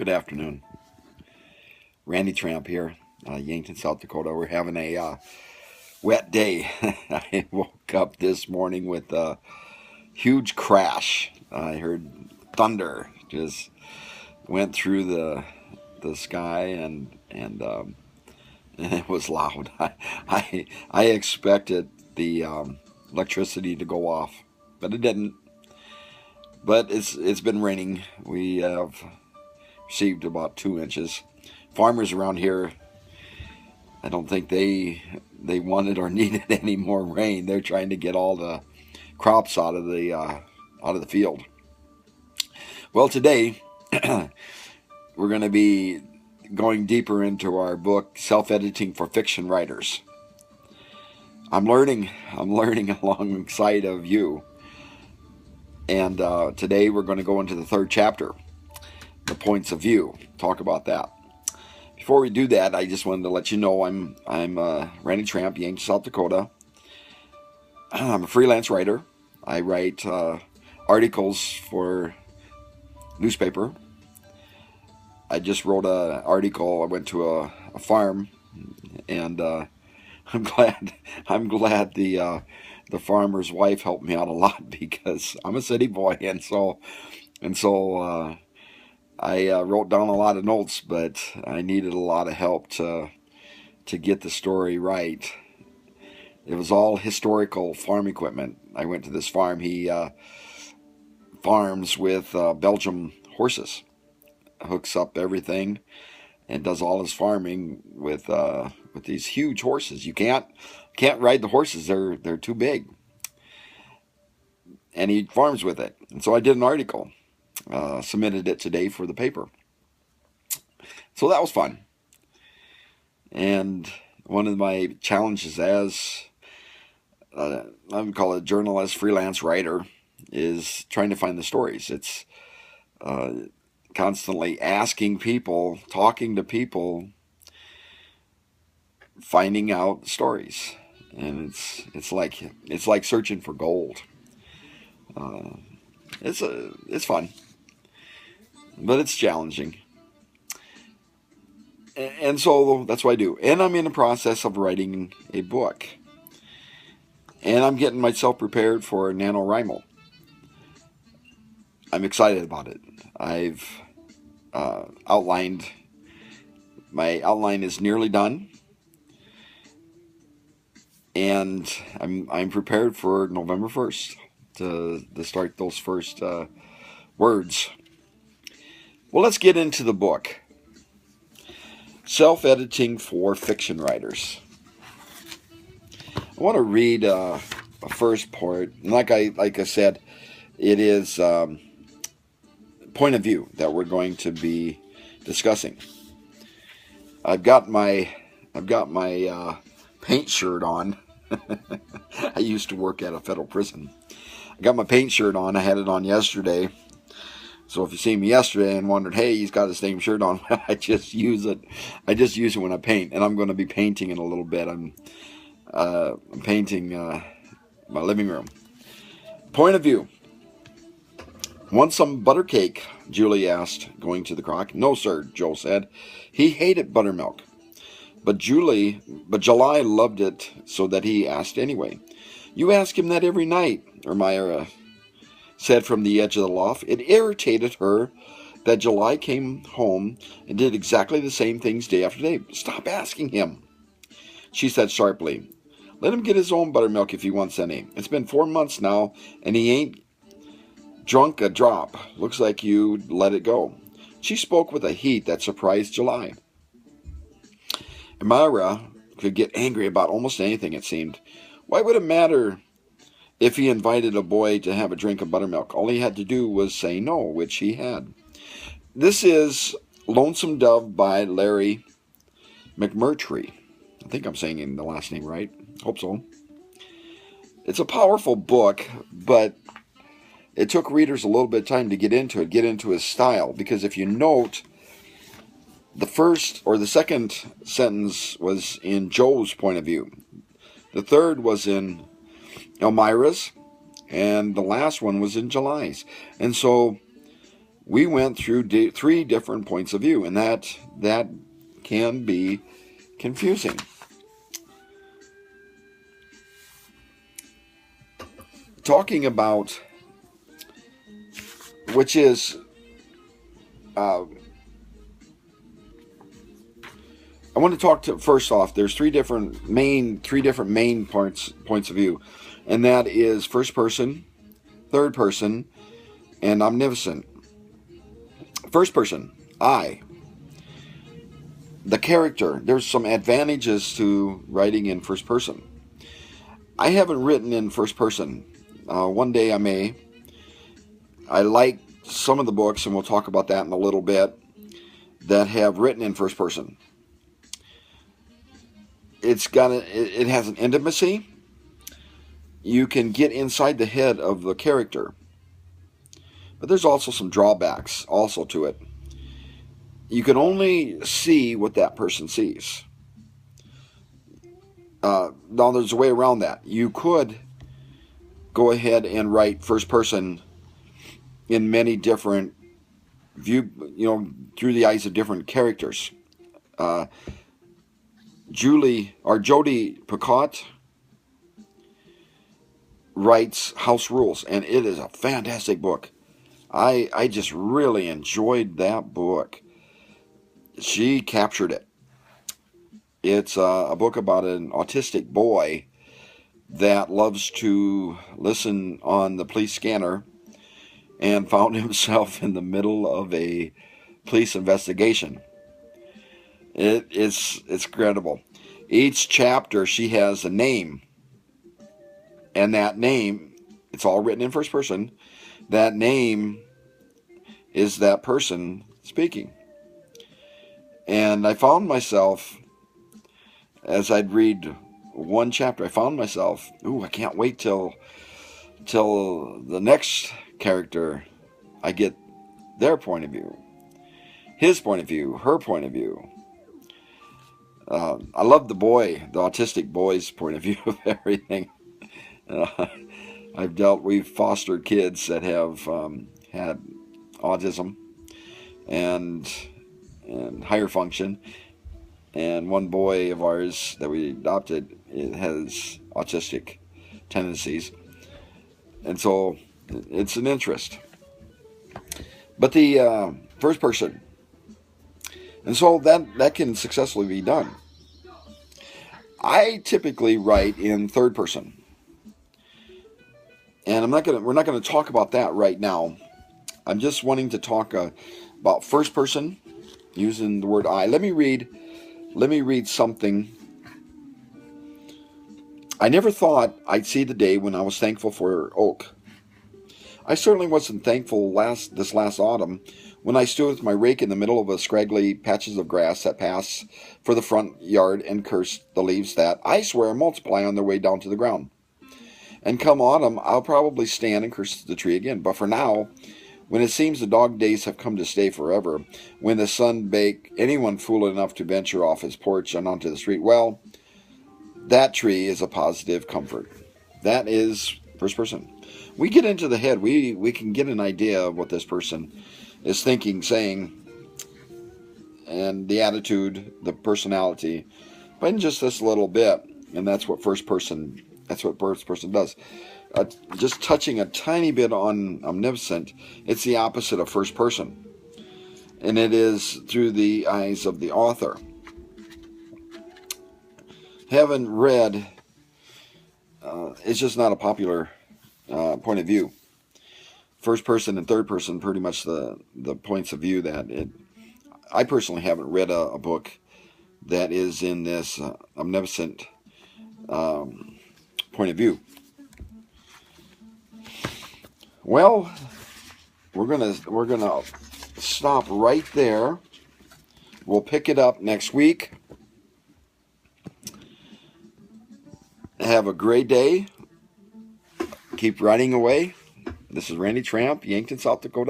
Good afternoon. Randy Tramp here, Yankton, South Dakota. We're having a wet day. I woke up this morning with a huge crash. I heard thunder just went through the sky, and it was loud. I expected the electricity to go off, but it didn't. But it's been raining. We have received about 2 inches. Farmers around here, I don't think they wanted or needed any more rain. They're trying to get all the crops out of the field. Well, today we're going to be going deeper into our book, Self-Editing for Fiction Writers. I'm learning alongside of you. And today we're going to go into the 3rd chapter, the points of view. Talk about that. Before we do that, I just wanted to let you know I'm Randy Tramp, Yankton, South Dakota. I'm a freelance writer. I write articles for newspaper. I just wrote an article. I went to a farm, and I'm glad the farmer's wife helped me out a lot, because I'm a city boy, and so I wrote down a lot of notes, but I needed a lot of help to get the story right. It was all historical farm equipment. I went to this farm. He farms with Belgium horses, hooks up everything, and does all his farming with these huge horses. You can't ride the horses; they're too big. And he farms with it. And so I did an article, submitted it today for the paper. So that was fun. And one of my challenges as I would call it a journalist, freelance writer, is trying to find the stories. It's constantly asking people, talking to people, finding out stories. And it's like searching for gold. It's fun, but it's challenging, and so that's what I do. And I'm in the process of writing a book, and I'm getting myself prepared for NaNoWriMo. I'm excited about it. I've outlined. My outline is nearly done, and I'm prepared for November 1st. To start those first words. Well, let's get into the book. Self-Editing for Fiction Writers. I want to read a first part. Like I said, it is point of view that we're going to be discussing. I've got my paint shirt on. I used to work at a federal prison. I got my paint shirt on. I had it on yesterday. So if you see me yesterday and wondered, hey, he's got the same shirt on, I just use it. I just use it when I paint, and I'm going to be painting in a little bit. I'm painting my living room. Point of view. Want some butter cake? Julie asked, going to the crock. No, sir, Joe said. He hated buttermilk. But July loved it, so that he asked anyway. You ask him that every night, Ermira said from the edge of the loft. It irritated her that July came home and did exactly the same things day after day. Stop asking him, she said sharply. Let him get his own buttermilk if he wants any. It's been 4 months now, and he ain't drunk a drop. Looks like you let it go. She spoke with a heat that surprised July. Ermira could get angry about almost anything, it seemed. Why would it matter if he invited a boy to have a drink of buttermilk? All he had to do was say no, which he had. This is Lonesome Dove by Larry McMurtry. I think I'm saying the last name right. Hope so. It's a powerful book, but it took readers a little bit of time to get into his style, because if you note, the first or the second sentence was in Joe's point of view. The third was in Elmira's, and the last one was in July's. And so we went through 3 different points of view, and that can be confusing. Talking about, which is, I want to talk to, first off, there's 3 different main points of view, and that is first person, third person, and omniscient. First person, I. The character. There's some advantages to writing in first person. I haven't written in first person. One day I may. I like some of the books, and we'll talk about that in a little bit, that have written in first person. It has an intimacy. You can get inside the head of the character. But there's also some drawbacks also to it. You can only see what that person sees. Now there's a way around that. You could go ahead and write first person in many different through the eyes of different characters. Jodie Picoult writes House Rules, and it is a fantastic book. I just really enjoyed that book. She captured it. It's a book about an autistic boy that loves to listen on the police scanner, and found himself in the middle of a police investigation. It's incredible. Each chapter she has a name, and that name, it's all written in first person. That name is that person speaking. And I found myself, as I'd read one chapter, I found myself, I can't wait till the next character, I get their point of view, his point of view, her point of view. I love the autistic boy's point of view of everything. We've fostered kids that have had autism and higher function, and one boy of ours that we adopted, it has autistic tendencies, and so it's an interest. But the first person, and so that can successfully be done. I typically write in third person, and we're not going to talk about that right now. I'm just wanting to talk about first person using the word I. Let me read something. I never thought I'd see the day when I was thankful for oak. I certainly wasn't thankful this last autumn when I stood with my rake in the middle of a scraggly patches of grass that pass for the front yard and cursed the leaves that, I swear, multiply on their way down to the ground. And come autumn, I'll probably stand and curse the tree again. But for now, when it seems the dog days have come to stay forever, when the sun bake anyone fool enough to venture off his porch and onto the street, well, that tree is a positive comfort. That is first person. We get into the head. We can get an idea of what this person is thinking, saying, and the attitude, the personality, but in just this little bit. And that's what first person does. Just touching a tiny bit on omniscient, it's the opposite of first person. And it is through the eyes of the author. Haven't read, it's just not a popular point of view. First person and third person, pretty much the points of view that I personally haven't read a book that is in this omniscient point of view. Well, we're gonna stop right there. We'll pick it up next week. Have a great day. Keep writing away. This is Randy Tramp, Yankton, South Dakota.